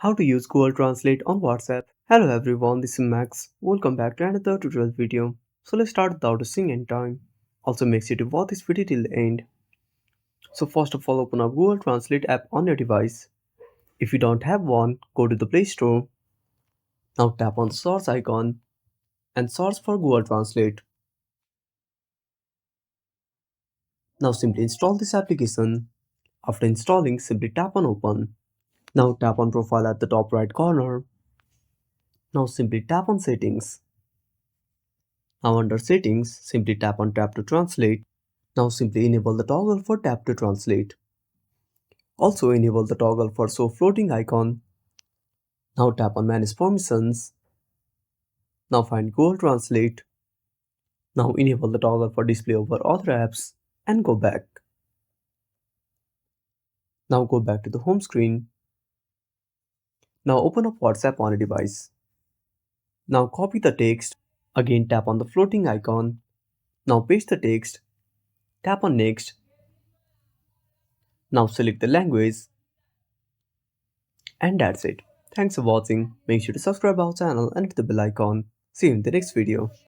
How to use Google Translate on WhatsApp. Hello everyone, this is Max. Welcome back to another tutorial video. So let's start without wasting any time. Also make sure to watch this video till the end. So first of all, open up Google Translate app on your device. If you don't have one, go to the Play Store. Now tap on the search icon and search for Google Translate. Now simply install this application. After installing, simply tap on open. Now tap on profile at the top right corner. Now simply tap on settings. Now under settings, simply tap on tap to translate. Now simply enable the toggle for tap to translate. Also enable the toggle for show floating icon. Now tap on manage permissions. Now find Google Translate. Now enable the toggle for display over other apps and go back. Now go back to the home screen. Now open up WhatsApp on a device. Now copy the text. Again tap on the floating icon. Now paste the text. Tap on next. Now select the language. And that's it. Thanks for watching. Make sure to subscribe our channel and hit the bell icon. See you in the next video.